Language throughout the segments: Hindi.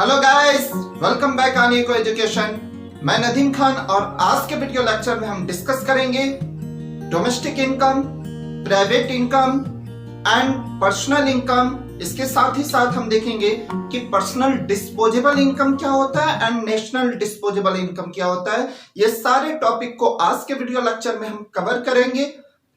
Hello guys, welcome back on eco education. मैं नदीम खान और आज के वीडियो लेक्चर में हम डिस्कस करेंगे domestic income, private income and personal income. इसके साथ ही साथ हम देखेंगे कि पर्सनल डिस्पोजेबल इनकम क्या होता है एंड नेशनल डिस्पोजेबल इनकम क्या होता है। ये सारे टॉपिक को आज के वीडियो लेक्चर में हम कवर करेंगे।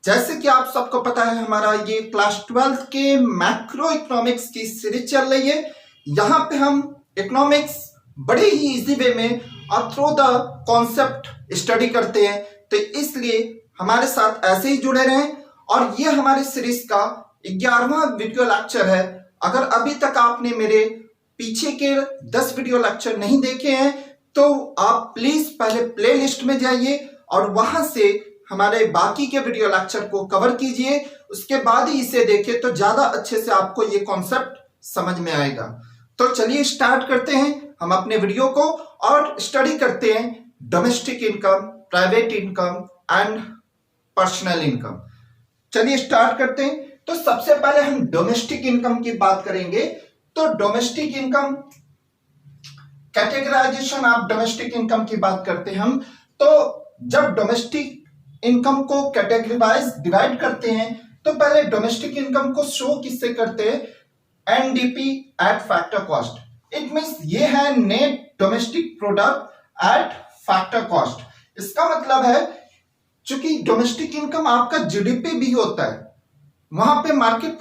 जैसे कि आप सबको पता है, हमारा ये क्लास 12 के मैक्रो इकोनॉमिक्स की सीरीज चल रही है। यहाँ पे हम इकोनॉमिक्स बड़े ही इजी वे में और थ्रू द कॉन्सेप्ट स्टडी करते हैं, तो इसलिए हमारे साथ ऐसे ही जुड़े रहें। और ये हमारी सीरीज का 11वां वीडियो लेक्चर है। अगर अभी तक आपने मेरे पीछे के 10 वीडियो लेक्चर नहीं देखे हैं तो आप प्लीज पहले प्ले लिस्ट में जाइए और वहां से हमारे बाकी के वीडियो लेक्चर को कवर कीजिए। उसके बाद ही इसे देखें तो ज्यादा अच्छे से आपको ये कॉन्सेप्ट समझ में आएगा। तो चलिए स्टार्ट करते हैं हम अपने वीडियो को और स्टडी करते हैं domestic income, private income and personal income. चलिए स्टार्ट करते हैं। तो सबसे पहले हम डोमेस्टिक इनकम की बात करेंगे। तो domestic income categorization of domestic income की बात करते हैं हम। तो जब डोमेस्टिक इनकम को कैटेगराइज डिवाइड करते हैं तो पहले डोमेस्टिक इनकम को शो किससे करते हैं? NDP at factor cost. It means ये है net domestic product at factor cost. इसका मतलब है चूंकि डोमेस्टिक इनकम आपका जीडीपी भी होता है, वहां पे मार्केट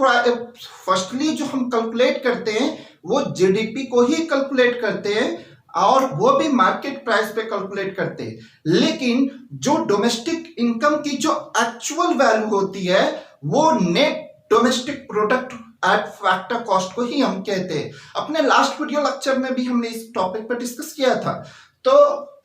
फर्स्टली जो हम कैलकुलेट करते हैं वो जीडीपी को ही कैलकुलेट करते हैं और वो भी मार्केट प्राइस पे कैलकुलेट करते हैं। लेकिन जो डोमेस्टिक इनकम की जो एक्चुअल वैल्यू होती है वो net domestic product at factor cost को ही हम कहते हैं। अपने लास्ट वीडियो लेक्चर में भी हमने इस टॉपिक पर डिस्कस किया था। तो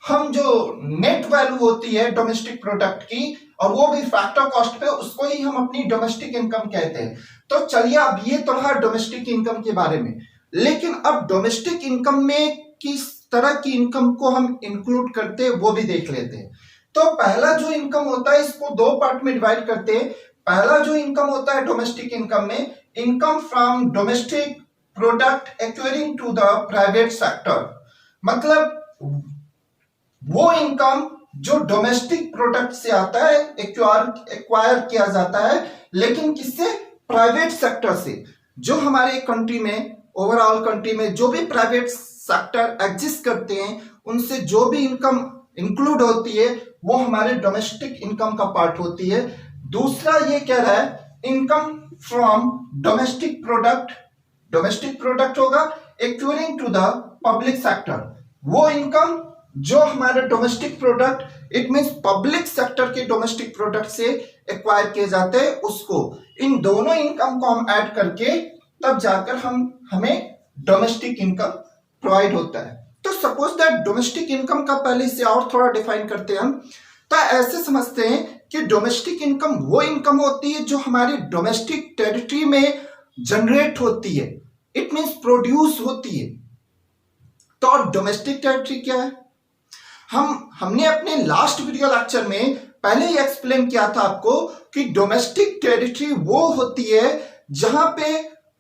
हम जो नेट वैल्यू होती है डोमेस्टिक प्रोडक्ट की और वो भी फैक्टर कॉस्ट पे, उसको ही हम अपनी डोमेस्टिक इनकम कहते हैं। तो चलिए, अब ये तो रहा डोमेस्टिक इनकम के बारे में। लेकिन अब डोमेस्टिक इनकम में किस तरह की इनकम को हम इंक्लूड करते हैं वो भी देख लेते हैं। तो पहला जो इनकम होता है इसको दो पार्ट में डिवाइड करते हैं। पहला जो इनकम होता है डोमेस्टिक इनकम में, income from domestic product acquiring to the private sector. मतलब वो इनकम जो डोमेस्टिक प्रोडक्ट से आता है, एक्वायर किया जाता है, लेकिन किससे? प्राइवेट सेक्टर से। जो हमारे कंट्री में, ओवरऑल कंट्री में जो भी प्राइवेट सेक्टर एग्जिस्ट करते हैं उनसे जो भी इनकम इंक्लूड होती है वो हमारे डोमेस्टिक इनकम का पार्ट होती है। दूसरा ये कह रहा है इनकम फ्रॉम डोमेस्टिक प्रोडक्ट होगा acquiring to the public sector. वो इनकम जो हमारे domestic product, it means public sector के डोमेस्टिक प्रोडक्ट से एक्वायर किए जाते हैं, उसको, इन दोनों इनकम को हम ऐड करके तब जाकर हमें डोमेस्टिक इनकम प्रोवाइड होता है। तो सपोज दैट डोमेस्टिक इनकम का पहले इसे और थोड़ा डिफाइन करते हैं हम। तो ऐसे समझते हैं कि डोमेस्टिक इनकम वो इनकम होती है जो हमारी डोमेस्टिक टेरिटरी में जनरेट होती है, इट मींस प्रोड्यूस होती है। तो और डोमेस्टिक टेरिटरी क्या है? हमने अपने लास्ट वीडियो लेक्चर में पहले ही एक्सप्लेन किया था आपको कि डोमेस्टिक टेरिटरी वो होती है जहां पे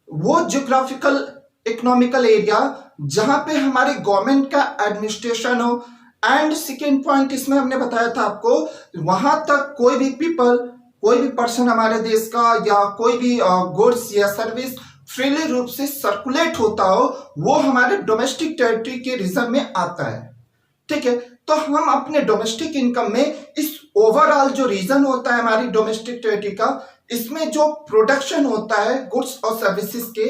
वो ज्योग्राफिकल इकोनॉमिकल एरिया जहां पे हमारे गवर्नमेंट का एडमिनिस्ट्रेशन हो। एंड सेकेंड पॉइंट इसमें हमने बताया था आपको, वहां तक कोई भी पीपल, कोई भी पर्सन हमारे देश का या कोई भी गुड्स या सर्विस फ्रीली रूप से सर्कुलेट होता हो, वो हमारे डोमेस्टिक टेरिटरी के रीजन में आता है। ठीक है, तो हम अपने डोमेस्टिक इनकम में इस ओवरऑल जो रीजन होता है हमारी डोमेस्टिक टेरिटरी का, इसमें जो प्रोडक्शन होता है गुड्स और सर्विसेज के,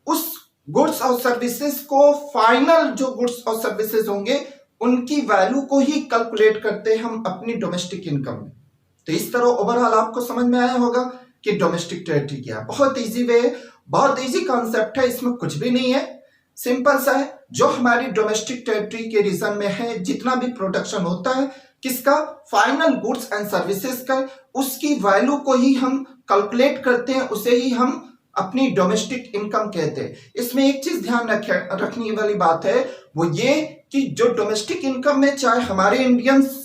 उस गुड्स और सर्विसेज को, फाइनल जो गुड्स और सर्विसेज होंगे उनकी वैल्यू को ही कैलकुलेट करते हैं हम अपनी डोमेस्टिक इनकम में। तो इस तरह ओवरऑल आपको समझ में आया होगा कि डोमेस्टिक टेरिटरी क्या है। बहुत इजी वे है, बहुत इजी कॉन्सेप्ट है, इसमें कुछ भी नहीं है, सिंपल सा है। जो हमारी डोमेस्टिक टेरिटरी के रीजन में है, जितना भी प्रोडक्शन होता है किसका, फाइनल गुड्स एंड सर्विसेज का, उसकी वैल्यू को ही हम कैलकुलेट करते हैं, उसे ही हम अपनी डोमेस्टिक इनकम कहते हैं। इसमें एक चीज ध्यान रखने वाली बात है, वो ये कि जो डोमेस्टिक इनकम में चाहे हमारे इंडियंस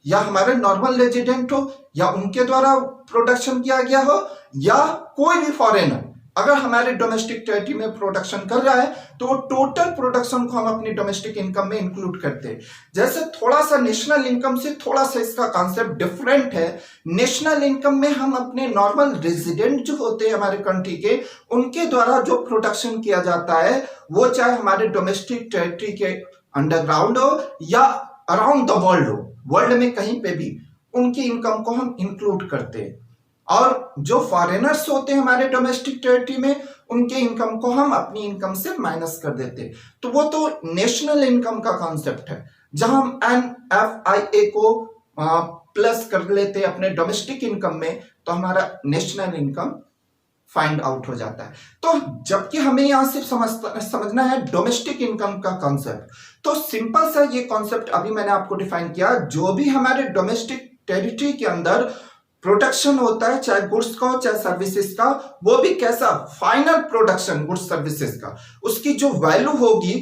या हमारे नॉर्मल रेजिडेंट हो या उनके द्वारा प्रोडक्शन किया गया हो या कोई भी फॉरेनर, अगर हमारे डोमेस्टिक टेरिटरी में प्रोडक्शन कर रहा है तो वो टोटल प्रोडक्शन को हम अपनी डोमेस्टिक इनकम में इंक्लूड करते हैं। जैसे थोड़ा सा नेशनल इनकम से थोड़ा सा इसका कॉन्सेप्ट डिफरेंट है। नेशनल इनकम में हम अपने नॉर्मल रेजिडेंट जो होते हैं हमारे कंट्री के, उनके द्वारा जो प्रोडक्शन किया जाता है वो चाहे हमारे डोमेस्टिक टेरिटरी के अंडरग्राउंड हो या अराउंड द वर्ल्ड हो, वर्ल्ड में कहीं पे भी उनकी इनकम को हम इंक्लूड करते हैं। और जो फॉरेनर्स होते हैं हमारे डोमेस्टिक टेरिटरी में, उनके इनकम को हम अपनी इनकम से माइनस कर देते हैं। तो वो तो नेशनल इनकम का कॉन्सेप्ट है, जहां हम NFIA को प्लस कर लेते हैं अपने डोमेस्टिक इनकम में, तो हमारा नेशनल इनकम फाइंड आउट हो जाता है। तो जबकि हमें यहां सिर्फ समझना है डोमेस्टिक इनकम का कॉन्सेप्ट, तो सिंपल सा ये कॉन्सेप्ट अभी मैंने आपको डिफाइन किया। जो भी हमारे डोमेस्टिक टेरिटरी के अंदर प्रोडक्शन होता है, चाहे गुड्स का हो चाहे सर्विसेज का, वो भी कैसा फाइनल प्रोडक्शन गुड्स सर्विसेज का, उसकी जो वैल्यू होगी,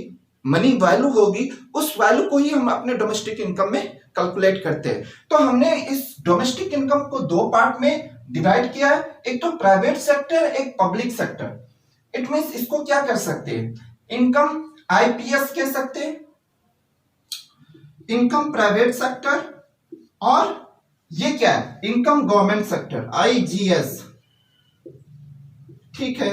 मनी वैल्यू होगी, उस वैल्यू को ही हम अपने डोमेस्टिक इनकम में कैलकुलेट करते हैं। तो हमने इस डोमेस्टिक इनकम को दो पार्ट में डिवाइड किया है, एक तो प्राइवेट सेक्टर, एक पब्लिक सेक्टर। इट मींस इसको क्या कर सकते हैं, इनकम IPS कह सकते हैं, इनकम प्राइवेट सेक्टर, और ये क्या है, इनकम गवर्नमेंट सेक्टर, IGS। ठीक है।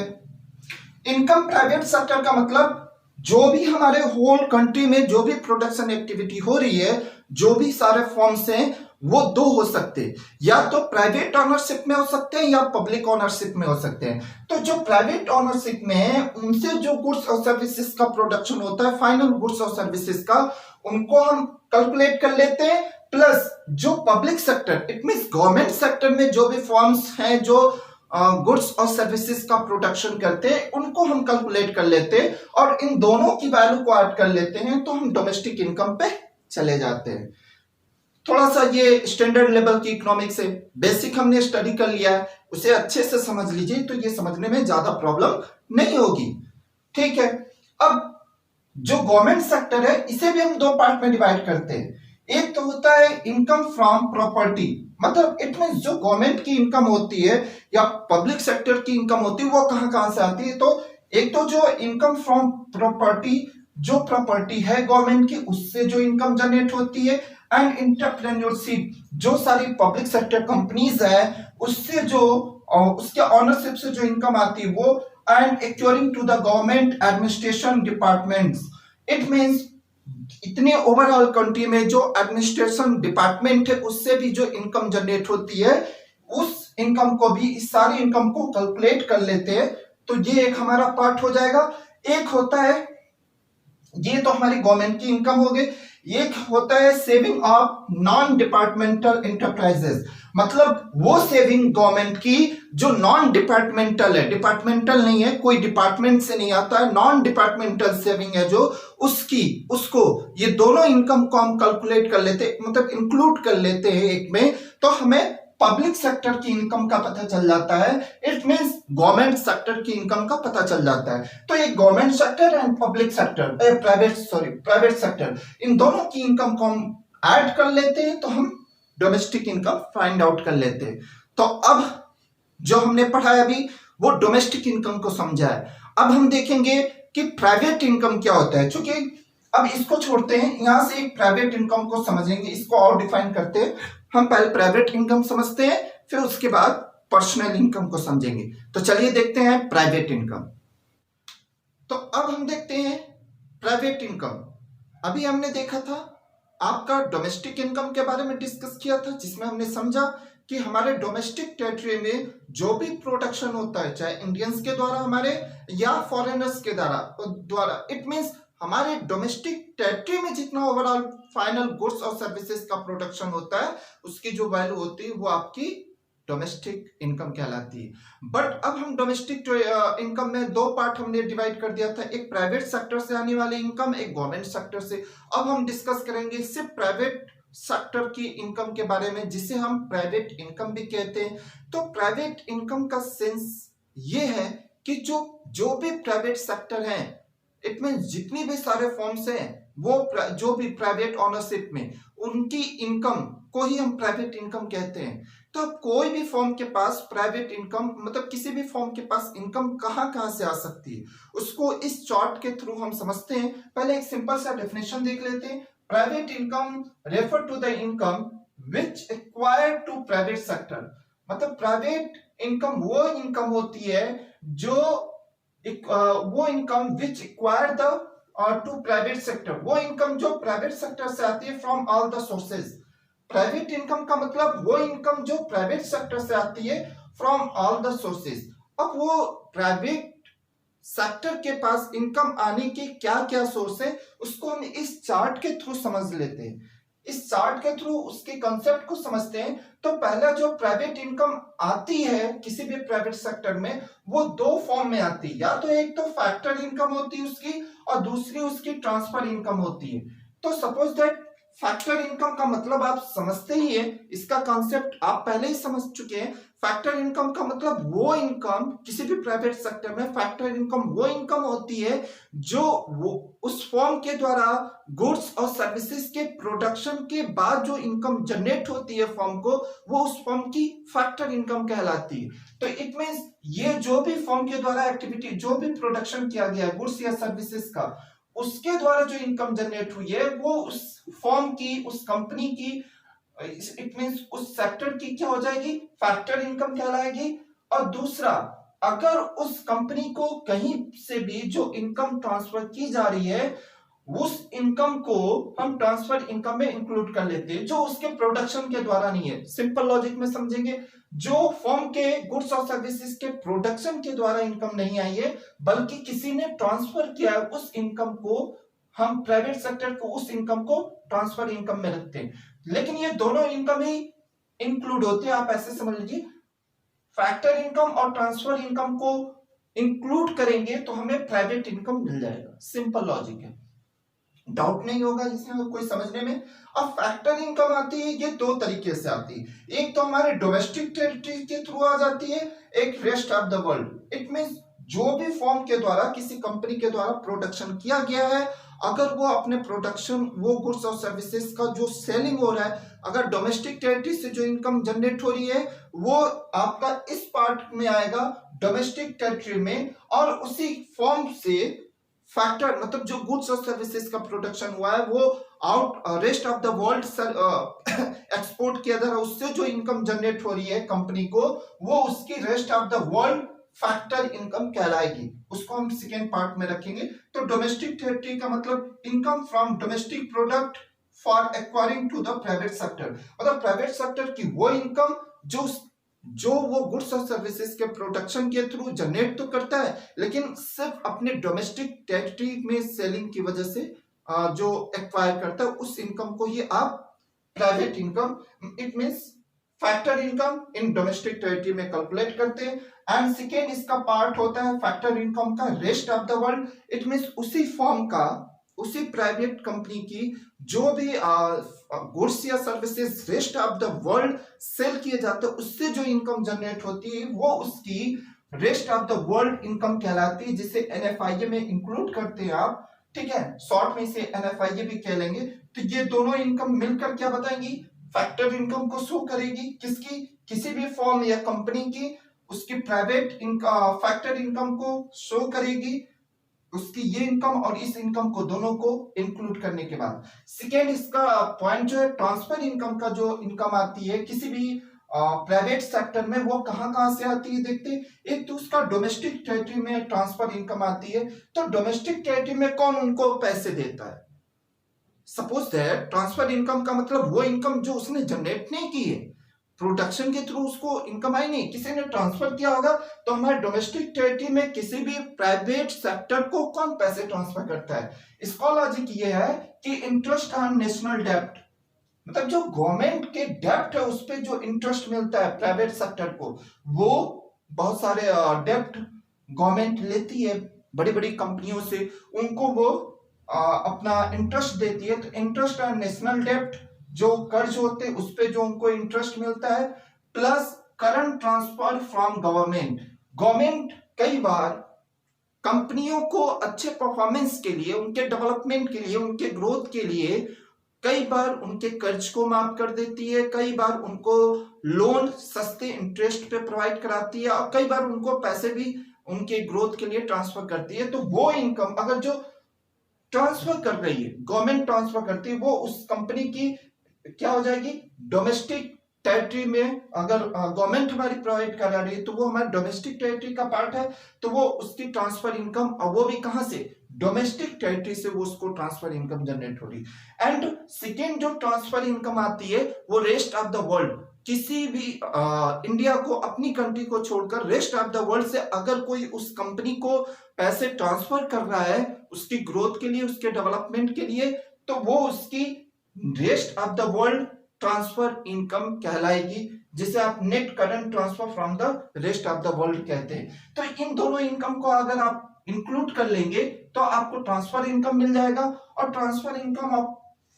इनकम प्राइवेट सेक्टर का मतलब जो भी हमारे होल कंट्री में जो भी प्रोडक्शन एक्टिविटी हो रही है, जो भी सारे फॉर्म्स हैं, वो दो हो सकते हैं, या तो प्राइवेट ओनरशिप में हो सकते हैं या पब्लिक ओनरशिप में हो सकते हैं। तो जो प्राइवेट ओनरशिप में है, उनसे जो गुड्स और सर्विसेज का प्रोडक्शन होता है, फाइनल गुड्स और सर्विसेज का, उनको हम कैलकुलेट कर लेते हैं। प्लस जो public sector, it means government sector में जो भी फर्म्स हैं जो गुड्स और सर्विसेज का प्रोडक्शन करते हैं, उनको हम कैलकुलेट कर लेते हैं और इन दोनों की वैल्यू को ऐड कर लेते हैं, तो हम डोमेस्टिक इनकम पे चले जाते हैं। थोड़ा सा ये स्टैंडर्ड लेवल की इकोनॉमिक्स है, बेसिक हमने स्टडी कर लिया है, उसे अच्छे से समझ लीजिए तो ये समझने में ज्यादा प्रॉब्लम नहीं होगी। ठीक है। अब जो गवर्नमेंट सेक्टर है, इसे भी हम दो पार्ट में डिवाइड करते हैं। एक तो होता है इनकम फ्रॉम प्रॉपर्टी, मतलब इट मींस जो गवर्नमेंट की इनकम होती है या पब्लिक सेक्टर की इनकम होती है, वो कहां कहां से आती है। तो एक तो जो इनकम फ्रॉम प्रॉपर्टी, जो प्रॉपर्टी है गवर्नमेंट की, उससे जो इनकम जनरेट होती है, एंड एंटरप्रेन्योरशिप, जो सारी पब्लिक सेक्टर कंपनीज है उससे जो उसके ऑनरशिप से जो इनकम आती है वो, and accruing to the government administration departments. It means इतने ओवरऑल कंट्री में जो एडमिनिस्ट्रेशन डिपार्टमेंट है, उससे भी जो इनकम जनरेट होती है, उस इनकम को भी, इस सारी इनकम को कैलकुलेट कर लेते हैं। तो ये एक हमारा पार्ट हो जाएगा। एक होता है, ये तो हमारी गवर्नमेंट की इनकम हो गई। एक होता है saving of non departmental enterprises, मतलब वो सेविंग गवर्नमेंट की जो नॉन डिपार्टमेंटल है, डिपार्टमेंटल नहीं है, कोई डिपार्टमेंट से नहीं आता है, नॉन डिपार्टमेंटल सेविंग है जो, उसको ये दोनों इनकम को हम कैलकुलेट कर लेते, मतलब इंक्लूड कर लेते हैं एक में, तो हमें पब्लिक सेक्टर की इनकम का पता चल जाता है। इट मींस गवर्नमेंट सेक्टर की इनकम का पता चल जाता है। तो ये government sector and public sector, private sector, इन दोनों की इनकम को हम ऐड कर लेते हैं, तो हम डोमेस्टिक इनकम फाइंड आउट कर लेते हैं। तो अब जो हमने पढ़ा है अभी, वो डोमेस्टिक इनकम को समझा है। अब हम देखेंगे कि प्राइवेट इनकम क्या होता है। चूंकि अब इसको छोड़ते हैं, यहां से एक प्राइवेट इनकम को समझेंगे, इसको और डिफाइन करते हैं। हम पहले प्राइवेट इनकम समझते हैं, फिर उसके बाद पर्सनल इनकम को समझेंगे। तो चलिए देखते हैं प्राइवेट इनकम। तो अब हम देखते हैं प्राइवेट इनकम। अभी हमने देखा था, आपका डोमेस्टिक इनकम के बारे में डिस्कस किया था, जिसमें हमने समझा कि हमारे डोमेस्टिक टेरिटरी में जो भी प्रोडक्शन होता है, चाहे इंडियंस के द्वारा हमारे या फॉरेनर्स के द्वारा, इट मींस हमारे डोमेस्टिक टेरिटरी में जितना ओवरऑल फाइनल गुड्स और सर्विसेज का प्रोडक्शन होता है, उसकी जो वैल्यू होती है वो आपकी डोमेस्टिक इनकम कहलाती है। बट अब हम डोमेस्टिक इनकम में दो पार्ट हमने डिवाइड कर दिया था, एक प्राइवेट सेक्टर से आने वाली इनकम, एक गवर्नमेंट सेक्टर से। अब हम डिस्कस करेंगे सिर्फ प्राइवेट सेक्टर की इनकम के बारे में, जिसे हम प्राइवेट इनकम भी कहते हैं। तो प्राइवेट इनकम का सेंस ये है कि जो भी प्राइवेट सेक्टर है, इट मीन जितनी भी सारे फॉर्म्स हैं, वो जो भी प्राइवेट ओनरशिप में, उनकी इनकम को ही हम प्राइवेट इनकम कहते हैं। तो अब कोई भी फर्म के पास प्राइवेट इनकम मतलब किसी भी फर्म के पास इनकम कहाँ से आ सकती है, उसको इस चार्ट के थ्रू हम समझते हैं। पहले एक सिंपल सा डेफिनेशन देख लेते हैं। Private income refer to the income which acquired to private sector. मतलब प्राइवेट इनकम वो इनकम होती है जो वो income which acquire the to private sector, वो इनकम जो प्राइवेट सेक्टर से आती है from all the sources. Private income का मतलब वो इनकम जो प्राइवेट सेक्टर से आती है फ्रॉम ऑल द सोर्सेज। अब वो प्राइवेट सेक्टर के पास इनकम आने के क्या क्या सोर्स है उसको हम इस चार्ट के थ्रू समझ लेते हैं। इस चार्ट के थ्रू उसके कंसेप्ट को समझते हैं। तो पहला जो प्राइवेट इनकम आती है किसी भी प्राइवेट सेक्टर में वो दो फॉर्म में आती है, या तो एक तो फैक्टर इनकम होती है उसकी और दूसरी उसकी ट्रांसफर इनकम होती है। तो सपोज दैट फैक्टर इनकम का मतलब आप समझते ही है, इसका कॉन्सेप्ट आप पहले ही समझ चुके हैं। फैक्टर इनकम का मतलब वो इनकम किसी भी प्राइवेट सेक्टर में फैक्टर इनकम वो इनकम होती है जो वो उस फर्म के द्वारा गुड्स और सर्विसेज के प्रोडक्शन के बाद जो इनकम जनरेट होती है फर्म को, वो उस फर्म की फैक्टर इनकम कहलाती है। तो इट मींस ये जो भी फर्म के द्वारा एक्टिविटी जो भी प्रोडक्शन किया गया है गुड्स या सर्विसेज का, उसके द्वारा जो इनकम जनरेट हुई है वो उस फर्म की उस कंपनी की इट मींस उस सेक्टर की क्या हो जाएगी, फैक्टर इनकम कहलाएगी। और दूसरा, अगर उस कंपनी को कहीं से भी जो इनकम ट्रांसफर की जा रही है उस इनकम को हम ट्रांसफर इनकम में इंक्लूड कर लेते हैं जो उसके प्रोडक्शन के द्वारा नहीं है। सिंपल लॉजिक में समझेंगे, जो फर्म के गुड्स और सर्विसेज के प्रोडक्शन के द्वारा इनकम नहीं आई है बल्कि किसी ने ट्रांसफर किया है, उस इनकम को हम प्राइवेट सेक्टर को उस इनकम को ट्रांसफर इनकम में रखते हैं। लेकिन ये दोनों इनकम ही इंक्लूड होते हैं, आप ऐसे समझ लीजिए। फैक्टर इनकम और ट्रांसफर इनकम को इंक्लूड करेंगे तो हमें प्राइवेट इनकम मिल जाएगा। सिंपल लॉजिक है, डाउट नहीं होगा इसमें कोई समझने में। अब फैक्टर इनकम आती है, ये दो तरीके से आती है। एक तो हमारे डोमेस्टिक टेरिटरी के थ्रू आ जाती है, एक rest of the world. It means जो भी फर्म के द्वारा किसी कंपनी के द्वारा प्रोडक्शन किया गया है, अगर वो अपने प्रोडक्शन वो गुड्स और सर्विसेज का जो सेलिंग हो रहा है, अगर डोमेस्टिक टेरिटरी से जो इनकम जनरेट हो रही है वो आपका इस पार्ट में आएगा डोमेस्टिक टेरिटरी में, और उसी फर्म से फैक्टर मतलब जो गुड्स और सर्विसेज का प्रोडक्शन हुआ है वो out rest of the world export किया जा रहा है, उससे जो इनकम जनरेट हो रही है कंपनी को वो उसकी rest of the world factor income कहलाएगी। उसको हम सेकेंड पार्ट में रखेंगे। तो डोमेस्टिक टेरिटरी का मतलब income from domestic product for acquiring to the private sector, मतलब प्राइवेट सेक्टर की वो इनकम जो वो गुड्स और सर्विसेज के प्रोडक्शन के थ्रू जनरेट तो करता है लेकिन सिर्फ अपने डोमेस्टिक टेरिटरी में सेलिंग की वजह से जो एक्वायर करता है उस इनकम को ही आप private income it means factor income in domestic territory में कैलकुलेट करते हैं। एंड सेकेंड इसका पार्ट होता है फैक्टर इनकम का rest of the world. It means उसी फर्म का उसी प्राइवेट कंपनी की जो भी गुड्स या services rest of the world sell किए जाते हैं उससे जो इनकम जनरेट होती है वो उसकी rest of the world income कहलाती है, जिसे एनएफआईए में इंक्लूड करते हैं आप। ठीक है, शॉर्ट में इसे एनएफआईए भी कह लेंगे। तो ये दोनों इनकम मिलकर क्या बताएंगी, फैक्टर इनकम को शो करेगी। किसकी, किसी भी फर्म या कंपनी की उसकी प्राइवेट फैक्टर इनकम को शो करेगी, उसकी ये इनकम और इस इनकम को दोनों को इंक्लूड करने के बाद। सेकेंड इसका पॉइंट जो है ट्रांसफर इनकम का जो इनकम आती है किसी भी प्राइवेट सेक्टर में वो कहां से आती है देखते हैं। एक तो उसका डोमेस्टिक टेरिटरी में ट्रांसफर इनकम आती है। तो डोमेस्टिक टेरिटरी में कौन उनको पैसे देता है, सपोज दैट ट्रांसफर इनकम का मतलब वो इनकम जो उसने जनरेट नहीं की है, प्रोडक्शन के थ्रू उसको इनकम आई नहीं, किसी ने ट्रांसफर किया होगा। तो हमारे डोमेस्टिक टेरिटरी में किसी भी प्राइवेट सेक्टर को कौन पैसे ट्रांसफर करता है, इसका लॉजिक ये है कि इंटरेस्ट ऑन नेशनल डेब्ट, मतलब जो गवर्नमेंट के डेब्ट है उस पर जो इंटरेस्ट मिलता है प्राइवेट सेक्टर को, वो बहुत सारे डेब्ट गवर्नमेंट लेती है बड़ी बड़ी कंपनियों से, उनको वो अपना इंटरेस्ट देती है। तो इंटरेस्ट ऑन नेशनल डेब्ट जो कर्ज होते हैं उस पे जो उनको इंटरेस्ट मिलता है, plus current transfer from government. Government कई बार कंपनियों को अच्छे परफॉर्मेंस के लिए, उनके डेवलपमेंट के लिए, उनके ग्रोथ के लिए कई बार उनके कर्ज को माफ कर देती है, कई बार उनको लोन सस्ते इंटरेस्ट पे प्रोवाइड कराती है और कई बार उनको पैसे भी उनके ग्रोथ के लिए ट्रांसफर करती है। तो वो इनकम अगर जो ट्रांसफर कर रही है, गवर्नमेंट ट्रांसफर करती है, वो उस कंपनी की क्या हो जाएगी, डोमेस्टिक टेरिटरी में। अगर गवर्नमेंट हमारी प्रोवाइड करा रही है तो वो हमारे डोमेस्टिक टेरिटरी का पार्ट है, तो वो उसकी ट्रांसफर इनकम, और वो भी कहां से, डोमेस्टिक टेरिटरी से वो उसको ट्रांसफर इनकम जनरेट हो रही है। एंड सेकेंड जो ट्रांसफर इनकम आती है वो रेस्ट ऑफ द वर्ल्ड, किसी भी इंडिया को, अपनी कंट्री को छोड़कर रेस्ट ऑफ द वर्ल्ड से अगर कोई उस कंपनी को पैसे ट्रांसफर कर रहा है उसकी ग्रोथ के लिए, उसके डेवलपमेंट के लिए, तो वो उसकी rest of the world transfer income कहलाएगी, जिसे आप net current transfer from the rest of the world कहते हैं। तो इन दोनों इनकम को अगर आप इंक्लूड कर लेंगे तो आपको ट्रांसफर इनकम मिल जाएगा, और ट्रांसफर इनकम और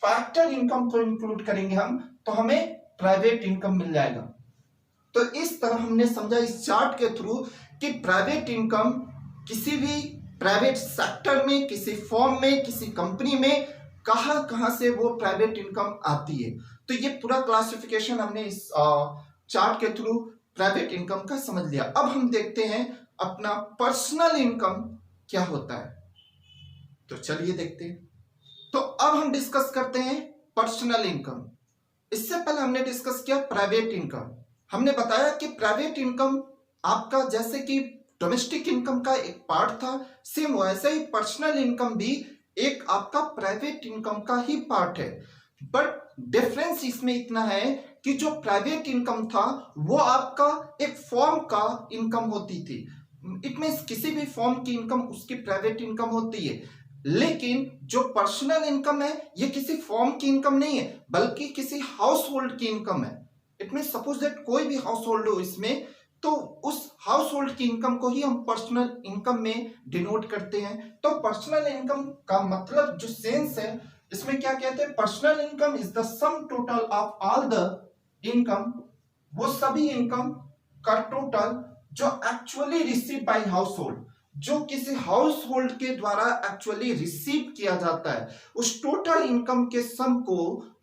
फैक्टर इनकम को इंक्लूड करेंगे हम तो हमें प्राइवेट इनकम मिल जाएगा। तो इस तरह हमने समझा इस चार्ट के थ्रू कि प्राइवेट इनकम किसी भी प्राइवेट सेक्टर में, किसी फॉर्म में, किसी कंपनी में कहां कहां से वो प्राइवेट इनकम आती है। तो ये पूरा क्लासिफिकेशन हमने इस चार्ट के थ्रू प्राइवेट इनकम का समझ लिया। अब हम देखते हैं अपना पर्सनल इनकम क्या होता है, तो चलिए देखते हैं। तो अब हम डिस्कस करते हैं पर्सनल इनकम। इससे पहले हमने डिस्कस किया प्राइवेट इनकम। हमने बताया कि प्राइवेट इनकम आपका जैसे कि डोमेस्टिक इनकम का एक पार्ट था, सेम वैसे ही पर्सनल इनकम भी एक आपका प्राइवेट इनकम का ही पार्ट है। बट डिफरेंस इसमें इतना है कि जो प्राइवेट इनकम था वो आपका एक फॉर्म का इनकम होती थी। इट मींस किसी भी फॉर्म की इनकम उसकी प्राइवेट इनकम होती है, लेकिन जो पर्सनल इनकम है ये किसी फॉर्म की इनकम नहीं है बल्कि किसी हाउस होल्ड की इनकम है। इट मीन सपोज दैट कोई भी हाउस होल्ड हो इसमें, तो उस हाउस होल्ड की इनकम को ही हम पर्सनल इनकम में डिनोट करते हैं। तो पर्सनल इनकम का मतलब जो सेंस है इसमें क्या कहते हैं, personal income is the sum total of all the income, वो सभी इनकम का टोटल जो actually receive by house hold, जो किसी हाउस होल्ड के द्वारा एक्चुअली रिसीव किया जाता है, उस टोटल इनकम के सम को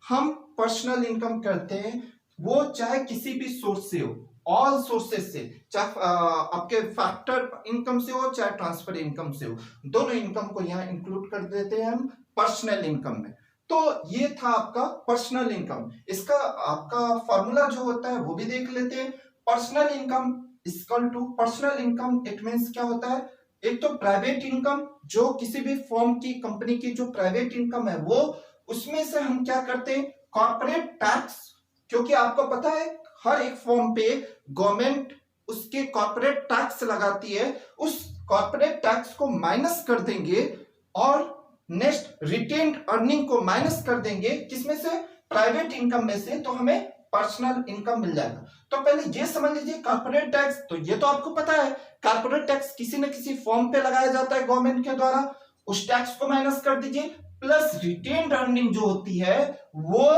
हम पर्सनल इनकम करते हैं। वो चाहे किसी भी सोर्स से हो, ऑल सोर्सेस से, चाहे आपके फैक्टर इनकम से हो चाहे ट्रांसफर इनकम से हो, दोनों इनकम को यहां इंक्लूड कर देते हैं हम पर्सनल इनकम में। तो ये था आपका पर्सनल इनकम। इसका आपका फॉर्मूला जो होता है वो भी देख लेते हैं। Personal income equal to personal income, it means क्या होता है, एक तो प्राइवेट इनकम, जो किसी भी फर्म की, कंपनी की जो प्राइवेट इनकम है वो, उसमें से हम क्या करते हैं, कॉर्पोरेट टैक्स, क्योंकि आपको पता है हर एक फॉर्म पे गवर्नमेंट उसके कॉर्पोरेट टैक्स लगाती है, उस कॉर्पोरेट टैक्स को माइनस कर देंगे और नेक्स्ट रिटेन्ड अर्निंग को माइनस कर देंगे, किसमें से, प्राइवेट इनकम में से, तो हमें पर्सनल इनकम मिल जाएगा। तो पहले ये समझ लीजिए कॉर्पोरेट टैक्स, तो ये तो आपको पता है कॉर्पोरेट टैक्स किसी न किसी फॉर्म पे लगाया जाता है गवर्नमेंट के द्वारा, उस टैक्स को माइनस कर दीजिए, प्लस रिटेन्ड अर्निंग जो होती है वो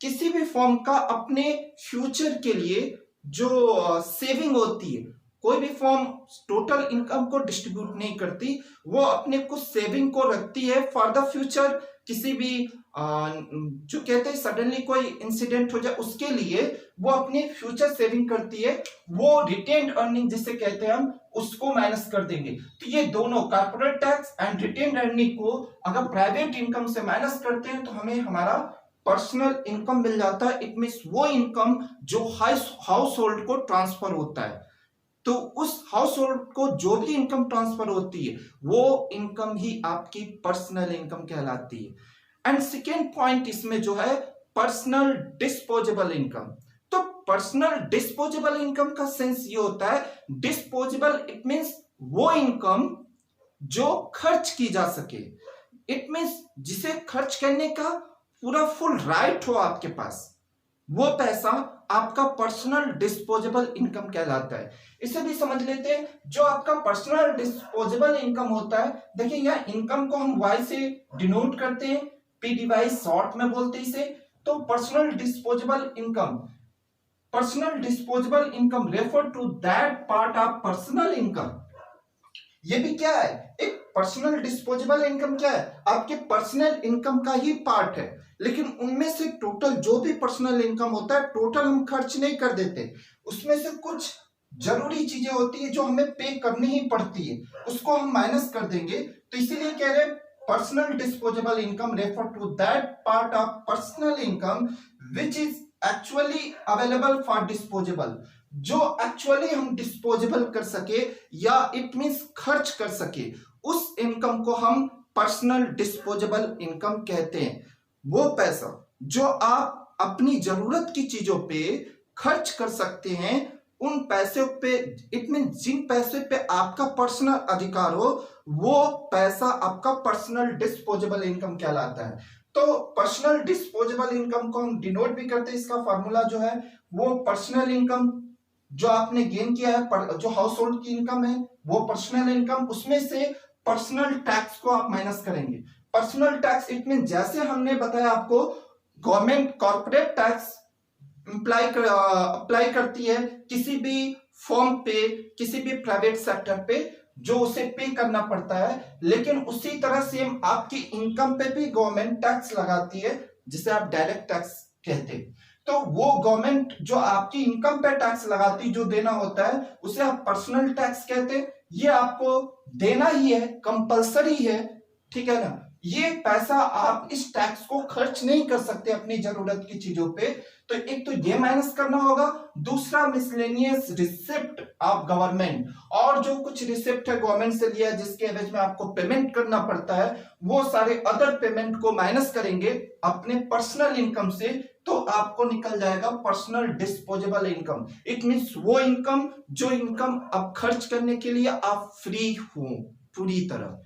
किसी भी फॉर्म का अपने फ्यूचर के लिए जो सेविंग होती है, कोई भी फॉर्म टोटल इनकम को डिस्ट्रीब्यूट नहीं करती, वो अपने कुछ सेविंग को रखती है फॉर द फ्यूचर, किसी भी जो कहते हैं सडनली कोई इंसिडेंट हो जाए उसके लिए वो अपनी फ्यूचर सेविंग करती है, वो रिटेन्ड अर्निंग जिसे कहते हैं हम उसको माइनस कर देंगे। तो ये दोनों corporate tax and retained earning को अगर प्राइवेट इनकम से माइनस करते हैं तो हमें हमारा पर्सनल इनकम मिल जाता है। इट मींस वो इनकम जो हाउस होल्ड को ट्रांसफर होता है, तो उस हाउस होल्ड को जो भी इनकम ट्रांसफर होती है वो इनकम ही आपकी पर्सनल इनकम कहलाती है। एंड सेकेंड पॉइंट इसमें जो है पर्सनल डिस्पोजेबल इनकम। तो पर्सनल डिस्पोजेबल इनकम का सेंस ये होता है, डिस्पोजेबल इट मींस वो इनकम जो खर्च की जा सके, इट मींस जिसे खर्च करने का पूरा फुल राइट हो आपके पास, वो पैसा आपका पर्सनल डिस्पोजेबल इनकम कहलाता है। इसे भी समझ लेते हैं, जो आपका पर्सनल डिस्पोजेबल इनकम होता है, देखिए यह इनकम को हम वाई से डिनोट करते हैं, पीडीवाई शॉर्ट में बोलते हैं इसे। तो personal disposable income, personal disposable income refer to that part of personal income. ये भी क्या है, एक पर्सनल डिस्पोजेबल इनकम क्या है, आपके पर्सनल इनकम का ही पार्ट है, लेकिन उनमें से टोटल जो भी पर्सनल इनकम होता है टोटल हम खर्च नहीं कर देते, उसमें से कुछ जरूरी चीजें होती है जो हमें पे करनी ही पड़ती है, उसको हम माइनस कर देंगे। तो इसीलिए कह रहे हैं personal disposable income refer to that part of personal income which is actually available for disposable, जो एक्चुअली हम डिस्पोजेबल कर सके या इट मींस खर्च कर सके, उस इनकम को हम पर्सनल डिस्पोजेबल इनकम कहते हैं। वो पैसा जो आप अपनी जरूरत की चीजों पे खर्च कर सकते हैं, उन पैसों पे, इट मीन जिन पैसे पे आपका पर्सनल अधिकार हो, वो पैसा आपका पर्सनल डिस्पोजेबल इनकम कहलाता है। तो पर्सनल डिस्पोजेबल इनकम को हम डिनोट भी करते हैं, इसका फॉर्मूला जो है वो पर्सनल इनकम जो आपने गेन किया है, जो हाउस होल्ड की इनकम है वो पर्सनल इनकम, उसमें से पर्सनल टैक्स को आप माइनस करेंगे। पर्सनल टैक्स इट मीन जैसे हमने बताया आपको गवर्नमेंट कॉर्पोरेट टैक्स अप्लाई करती है किसी भी फर्म पे, किसी भी प्राइवेट सेक्टर पे, जो उसे पे करना पड़ता है, लेकिन उसी तरह सेम आपकी इनकम पे भी गवर्नमेंट टैक्स लगाती है जिसे आप डायरेक्ट टैक्स कहते हैं। तो वो गवर्नमेंट जो आपकी इनकम पे टैक्स लगाती, जो देना होता है, उसे आप पर्सनल टैक्स कहते हैं। ये आपको देना ही है, कंपलसरी है, ठीक है ना। ये पैसा आप इस टैक्स को खर्च नहीं कर सकते अपनी जरूरत की चीजों पे। तो एक तो ये माइनस करना होगा, दूसरा मिसलेनियस रिसिप्ट ऑफ गवर्नमेंट, और जो कुछ रिसिप्ट है गवर्नमेंट से लिया जिसके एवज में आपको पेमेंट करना पड़ता है, वो सारे अदर पेमेंट को माइनस करेंगे अपने पर्सनल इनकम से, तो आपको निकल जाएगा personal disposable income. It means वो इनकम जो इनकम अब खर्च करने के लिए आप फ्री हो पूरी तरह।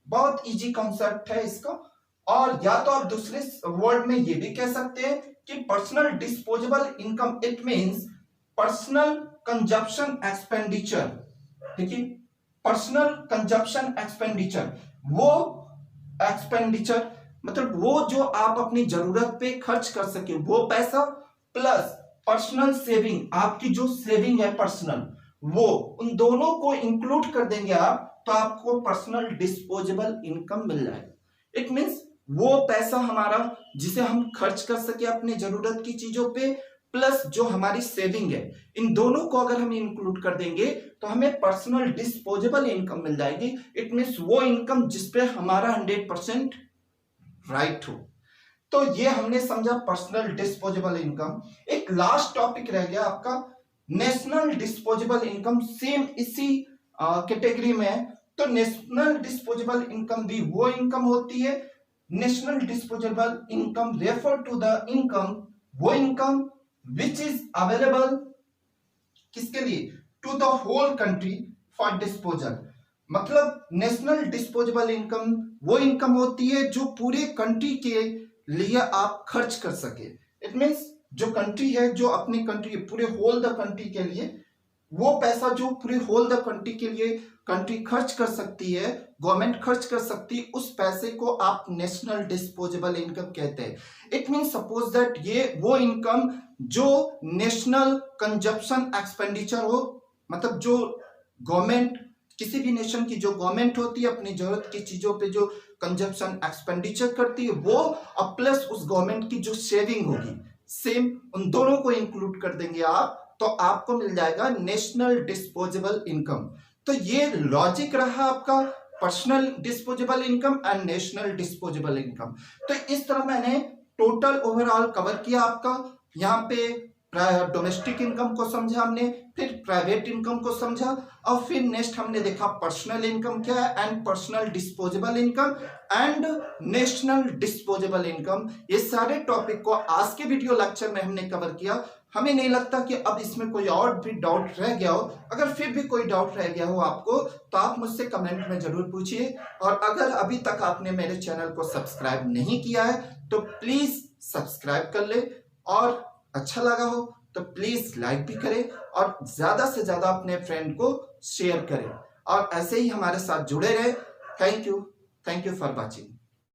बहुत इजी कॉन्सेप्ट है इसका। और या तो आप दूसरे वर्ड में ये भी कह सकते हैं कि personal disposable income it means personal consumption expenditure. देखिए पर्सनल कंजप्शन एक्सपेंडिचर, वो एक्सपेंडिचर मतलब वो जो आप अपनी जरूरत पे खर्च कर सके वो पैसा, प्लस पर्सनल सेविंग, आपकी जो सेविंग है पर्सनल, वो, उन दोनों को इंक्लूड कर देंगे आप, तो आपको पर्सनल डिस्पोजेबल इनकम मिल जाएगा। इट मींस वो पैसा हमारा जिसे हम खर्च कर सके अपनी जरूरत की चीजों पे, प्लस जो हमारी सेविंग है, इन दोनों को अगर हम इंक्लूड कर देंगे तो हमें पर्सनल डिस्पोजेबल इनकम मिल जाएगी। इट मींस वो इनकम जिसपे हमारा 100% राइट हो। तो ये हमने समझा पर्सनल डिस्पोजेबल इनकम। एक लास्ट टॉपिक रह गया आपका नेशनल डिस्पोजेबल इनकम, सेम इसी कैटेगरी में है। तो नेशनल डिस्पोजेबल इनकम भी वो इनकम होती है, national disposable income refer to the income, वो इनकम विच इज अवेलेबल किसके लिए, to the whole country for disposal. मतलब नेशनल डिस्पोजेबल इनकम वो इनकम होती है जो पूरे कंट्री के लिए आप खर्च कर सके। इट मींस जो कंट्री है, जो अपनी कंट्री, पूरे होल द कंट्री के लिए, वो पैसा जो पूरे होल द कंट्री के लिए कंट्री खर्च कर सकती है, गवर्नमेंट खर्च कर सकती है, उस पैसे को आप नेशनल डिस्पोजेबल इनकम कहते हैं। इट मींस सपोज दैट ये वो इनकम जो नेशनल कंजप्शन एक्सपेंडिचर हो, मतलब जो गवर्नमेंट, किसी भी नेशन की जो गवर्नमेंट होती है अपनी जरूरत की चीजों पे जो कंजप्शन एक्सपेंडिचर करती है वो, अब प्लस उस गवर्नमेंट की जो सेविंग होगी, सेम उन दोनों को इंक्लूड कर देंगे आप, तो आपको मिल जाएगा नेशनल डिस्पोजेबल इनकम। तो ये लॉजिक रहा आपका personal disposable income and national disposable income. तो इस तरह मैंने टोटल ओवरऑल कवर किया आपका। यहाँ पे डोमेस्टिक इनकम को समझा हमने, फिर प्राइवेट इनकम को समझा, और फिर नेक्स्ट हमने देखा पर्सनल इनकम क्या है and personal disposable income and national disposable income. ये सारे टॉपिक को आज के वीडियो लेक्चर में हमने कवर किया। हमें नहीं लगता कि अब इसमें कोई और भी डाउट रह गया हो। अगर फिर भी कोई डाउट रह गया हो आपको तो आप मुझसे कमेंट में जरूर पूछिए। और अगर अभी तक आपने मेरे चैनल को सब्सक्राइब नहीं किया है तो प्लीज सब्सक्राइब कर ले, और अच्छा लगा हो तो प्लीज लाइक भी करें और ज्यादा से ज्यादा अपने फ्रेंड को शेयर करें, और ऐसे ही हमारे साथ जुड़े रहे। Thank you for watching.